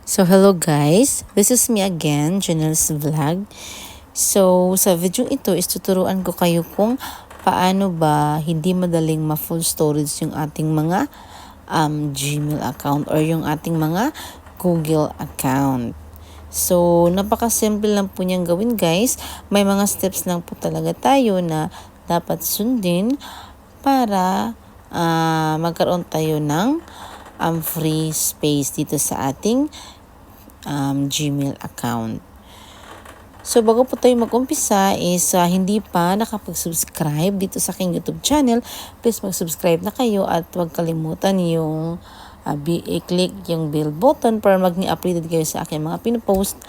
So hello guys, this is me again, Janelle's Vlog. So sa video ito is tuturuan ko kayo kung paano ba hindi madaling ma-full storage yung ating mga Gmail account or yung ating mga Google account. So napaka-simple lang po niyang gawin guys. May mga steps lang po talaga tayo na dapat sundin para magkaroon tayo ng free space dito sa ating Gmail account. So bago po tayo mag-umpisa is hindi pa nakapag-subscribe dito sa aking YouTube channel, please mag-subscribe na kayo at huwag kalimutan yung i-click yung bell button para mag-updated kayo sa aking mga pinopost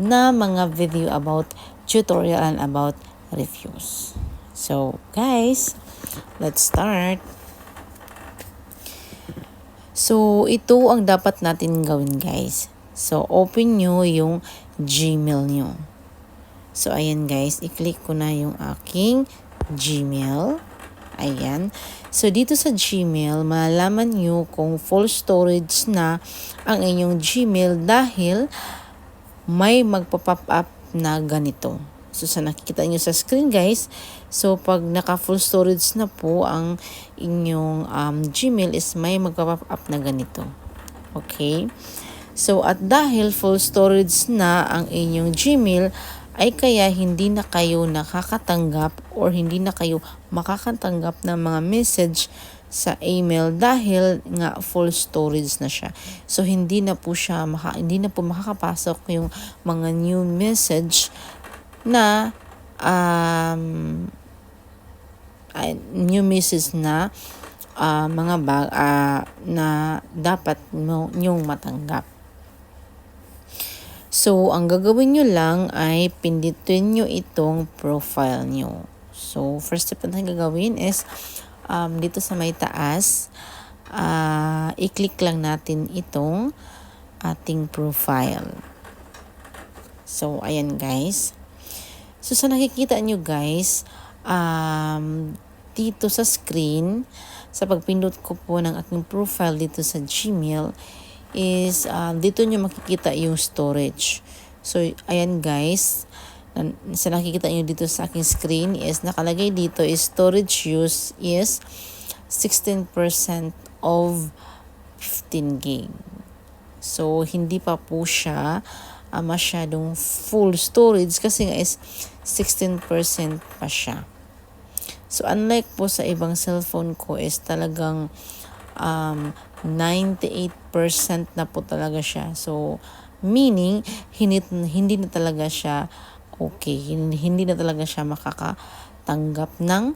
na mga video about tutorial and about reviews. So guys, let's start. So ito ang dapat natin gawin guys. So, open nyo yung Gmail nyo. So, ayan guys, i-click ko na yung aking Gmail. Ayan. So, dito sa Gmail, malalaman nyo kung full storage na ang inyong Gmail dahil may magpa-pop up na ganito. So, sa nakikita nyo sa screen guys, so pag naka-full storage na po ang inyong Gmail is may magpa-pop up na ganito. Okay? So, at dahil full storage na ang inyong Gmail, ay kaya hindi na kayo nakakatanggap or hindi na kayo makakatanggap ng mga message sa email dahil nga full storage na siya. So, hindi na po makakapasok yung mga new message na mga na dapat nyong matanggap. So, ang gagawin nyo lang ay pindutin nyo itong profile nyo. So, first step na gagawin is dito sa may taas, i-click lang natin itong ating profile. So, ayan guys. So, sa nakikita nyo guys, dito sa screen, sa pagpindot ko po ng aking profile dito sa Gmail, is dito nyo makikita yung storage. So, ayan guys, sa nakikita nyo dito sa aking screen is nakalagay dito is storage use is 16% of 15 gig. So, hindi pa po siya masyadong full storage kasi nga is 16% pa siya. So, unlike po sa ibang cellphone ko is talagang 98% na po talaga siya. So, meaning, hindi na talaga siya okay. Hindi na talaga siya makakatanggap ng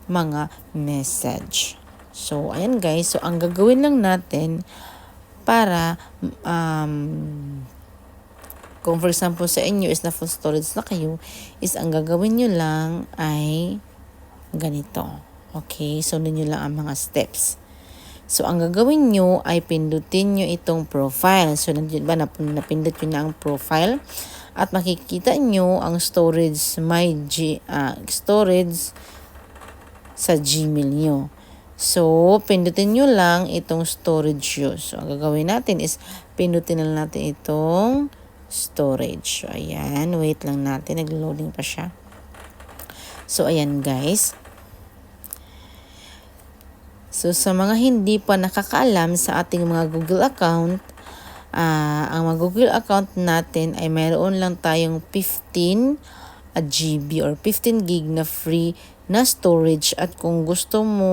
mga message. So, ayan guys. So, ang gagawin lang natin para kung for example sa inyo is na full storage na kayo, is ang gagawin nyo lang ay ganito. Okay? So, nyo lang ang mga steps. So, ang gagawin nyo ay pindutin nyo itong profile. So, napindot nyo na ang profile. At makikita nyo ang storage sa Gmail nyo. So, pindutin nyo lang itong storage use. So, ang gagawin natin is pindutin lang natin itong storage. So, ayan. Wait lang natin. Nag-loading pa siya. So, ayan guys. So, sa mga hindi pa nakakaalam sa ating mga Google account, ang mga Google account natin ay mayroon lang tayong 15 GB or 15 gig na free na storage. At kung gusto mo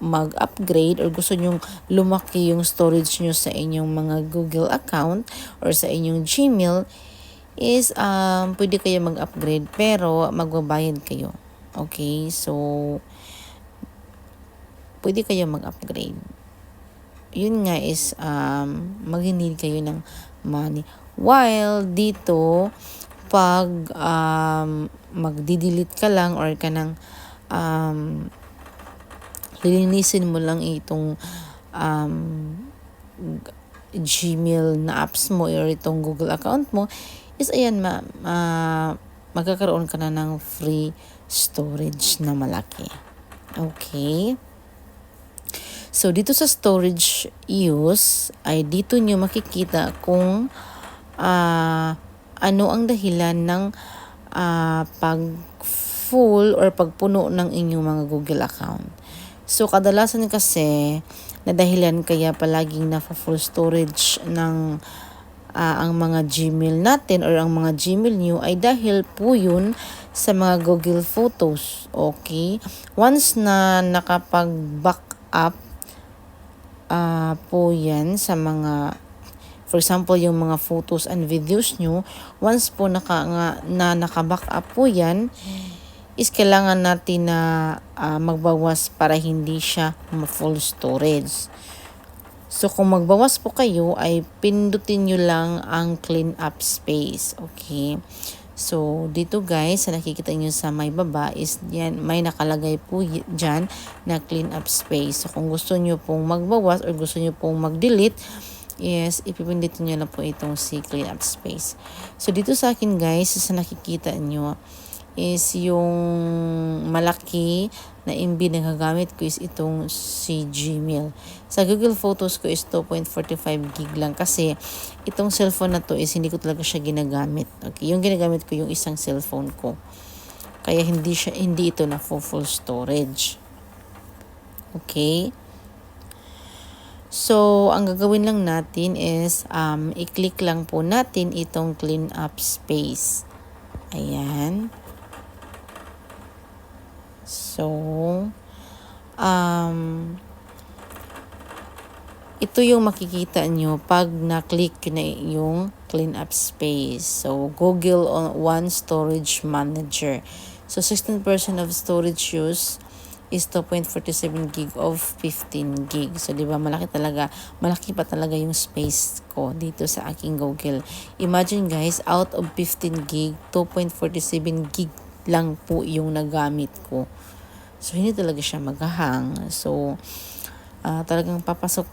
mag-upgrade or gusto nyong lumaki yung storage nyo sa inyong mga Google account or sa inyong Gmail, is pwede kayo mag-upgrade pero magbabayad kayo. Okay? So, pwede kayo mag-upgrade. Yun nga is mag-need kayo ng money. While dito, pag magdi-delete ka lang or ka nang lilinisin mo lang itong Gmail na apps mo or itong Google account mo, is ayan, magkakaroon ka na ng free storage na malaki. Okay? So, dito sa storage use, ay dito nyo makikita kung ano ang dahilan ng pag full or pagpuno ng inyong mga Google account. So, kadalasan kasi na dahilan kaya palaging full storage ng ang mga Gmail natin or ang mga Gmail nyo ay dahil po yun sa mga Google Photos. Okay? Once na nakapag-back up po yan sa mga, for example, yung mga photos and videos nyo, once po naka-back up po yan, is kailangan natin na magbawas para hindi siya full storage. So, kung magbawas po kayo, ay pindutin nyo lang ang clean up space. Okay? So, dito guys, sa nakikita nyo sa may baba is yan, may nakalagay po dyan na clean up space. So, kung gusto nyo pong magbawas or gusto nyo pong mag-delete, yes, ipipindutin nyo lang po itong si clean up space. So, dito sa akin guys, sa nakikita nyo, is yung malaki na MB na gagamit ko is itong si Gmail. Sa Google Photos ko is 2.45 gig lang kasi itong cellphone na to is hindi ko talaga siya ginagamit. Okay, yung ginagamit ko yung isang cellphone ko. Kaya hindi ito na full storage. Okay? So, ang gagawin lang natin is i-click lang po natin itong clean up space. Ayan. So, ito yung makikita nyo pag na-click na yung clean up space. So, Google One Storage Manager. So, 16% of storage use is 2.47 gig of 15 gig. So, di ba, malaki pa talaga yung space ko dito sa aking Google. Imagine guys, out of 15 gig, 2.47 gig lang po yung nagamit ko. So, hindi talaga siya maghahang. So, talagang papasok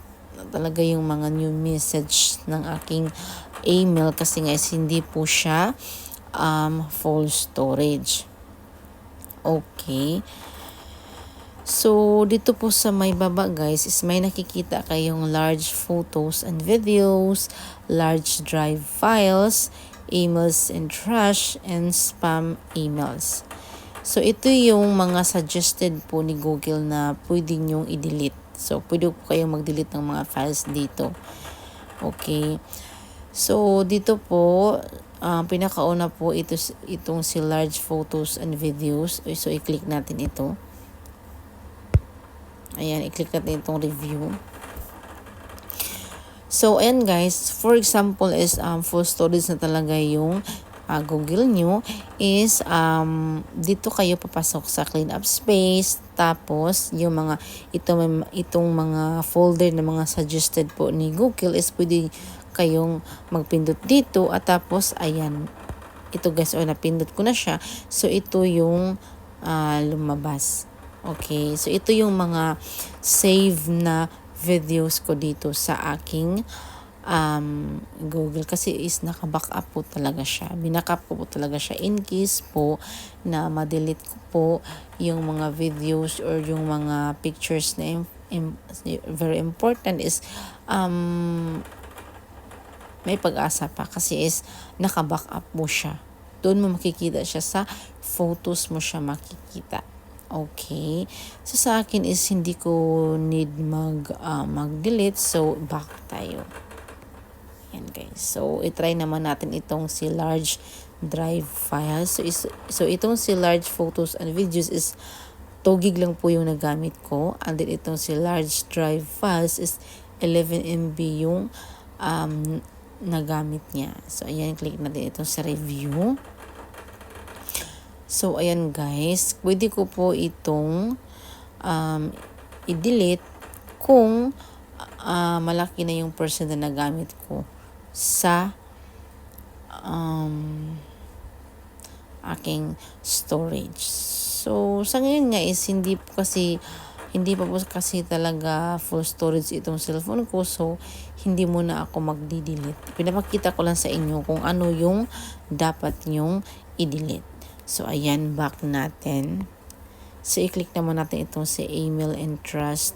talaga yung mga new message ng aking email kasi guys, hindi po siya full storage. Okay. So, dito po sa may baba guys, is may nakikita kayong large photos and videos, large drive files, emails and trash, and spam emails. So, ito yung mga suggested po ni Google na pwede nyong i-delete. So, pwede po kayong mag-delete ng mga files dito. Okay. So, dito po, pinakauna po itong si large photos and videos. So, i-click natin ito. Ayan, i-click natin itong review. So, ayan guys, for example is full storage na talaga yung Google nyo is dito kayo papasok sa clean up space, tapos yung mga itong mga folder na mga suggested po ni Google is pwede kayong magpindot dito at tapos ayan, ito guys, napindot ko na siya. So, ito yung lumabas. Okay, so ito yung mga save na videos ko dito sa aking Google kasi is naka-back up po talaga siya. Binackup ko po talaga siya in case po na ma-delete ko po yung mga videos or yung mga pictures na very important is may pag-asa pa kasi is naka-back up mo siya. Doon mo makikita siya sa photos mo siya makikita. Okay. So, sa akin is hindi ko need mag-delete. So, back tayo. Yan guys. So, itry naman natin itong si large drive files. So itong si large photos and videos is 2 gig lang po yung nagamit ko. And then itong si large drive files is 11 MB yung nagamit niya. So, ayan. Click natin itong sa review. So, ayan guys, pwede ko po itong i-delete kung malaki na yung percent na nagamit ko sa aking storage. So, sa ngayon nga is hindi pa po kasi talaga full storage itong cellphone ko. So, hindi muna ako magdi-delete. Pinapakita ko lang sa inyo kung ano yung dapat nyong i-delete. So, ayan, back natin. So, i-click naman natin itong si email and trust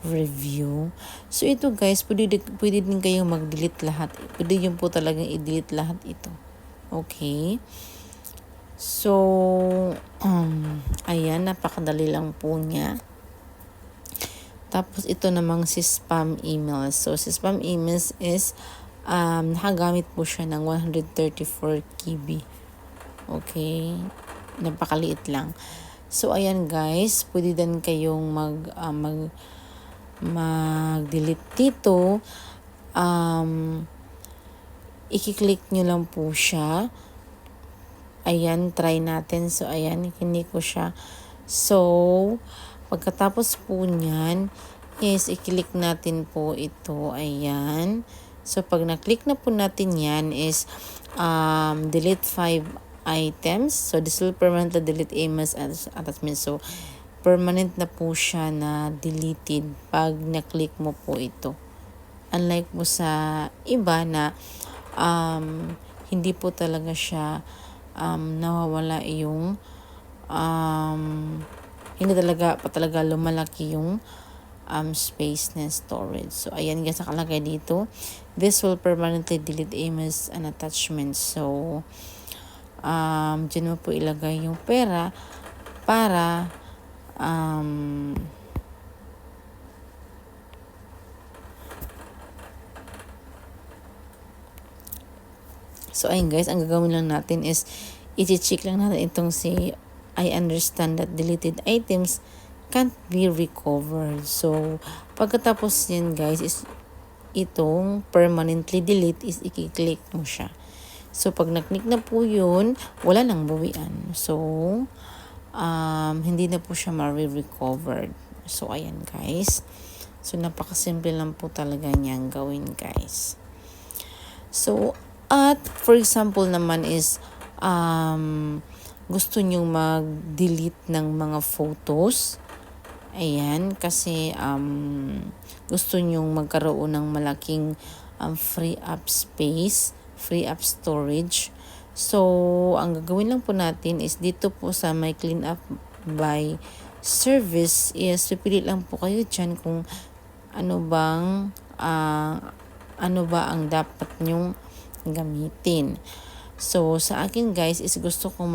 review. So ito guys, pwede din kayong mag-delete lahat. Pwede yun po talagang i-delete lahat ito. Okay? So, ayan, napakadali lang po niya. Tapos ito namang si spam emails. So si spam emails is nakagamit po siya ng 134 KB. Okay? Napakaliit lang. So ayan guys, pwede din kayong mag-delete dito. I-click nyo lang po siya. Ayan, try natin. So ayan, kinik ko siya. So pagkatapos po niyan is i-click natin po ito. Ayan. So pag na-click na po natin yan is delete 5 items. So this will permanently delete emails as attachments. So permanent na po siya na deleted pag na-click mo po ito. Unlike po sa iba na hindi po talaga siya nawawala yung hindi talaga lumalaki yung space na storage. So ayan guys, nakalagay dito, this will permanently delete emails and attachments. So dyan mo po ilagay yung pera para so ayun guys, ang gagawin lang natin is i-check lang natin itong si I understand that deleted items can't be recovered. So pagkatapos yan guys is itong permanently delete is i-click mo siya. So pag na-click na po yun, wala nang bawian. So hindi na po siya ma-recovered. So ayan guys. So napakasimple lang po talaga niyang gawin guys. So at for example naman is gusto nyong mag-delete ng mga photos. Ayan, kasi gusto nyong magkaroon ng malaking free up space, free up storage. So ang gagawin lang po natin is dito po sa may clean up by service is pipili lang po kayo dyan kung ano ba ang dapat nyong gamitin. So sa akin guys is gusto ko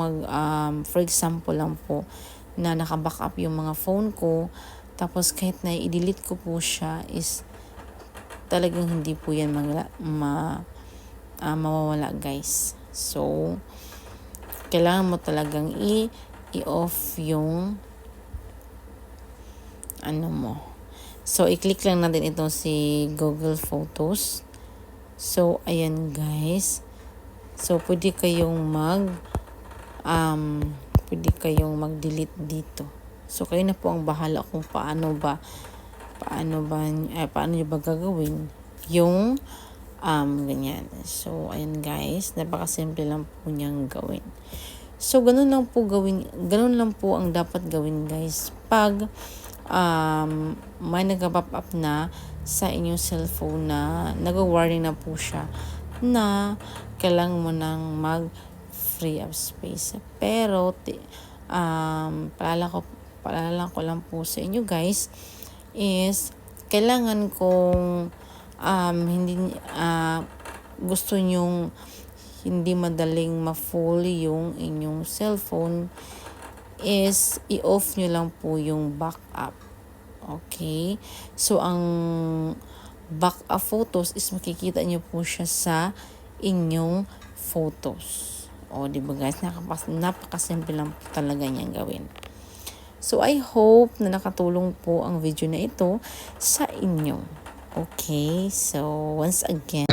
for example lang po na naka-backup yung mga phone ko, tapos kahit na i-delete ko po siya is talagang hindi po yan mawawala guys. So kailangan mo talagang i-off yung mo. So i-click lang natin itong si Google Photos. So ayan guys. So pwede kayong mag-delete dito. So kayo na po ang bahala kung paano niyo ba gagawin yung ganyan. So ayan guys, napakasimple lang po niyang gawin. So ganun lang po ang dapat gawin guys pag may nag-pop up na sa inyong cellphone na nag-warning na po siya na kailangan mo nang mag-free up space. Pero paalala ko lang po sa inyo guys is kailangan kung gusto nyong hindi madaling ma-full yung inyong cellphone is i-off nyo lang po yung backup. Okay? So ang backup photos is makikita nyo po siya sa inyong photos. O, di ba guys? Napakasimple lang po talaga niyang gawin. So, I hope na nakatulong po ang video na ito sa inyo. Okay? So, once again,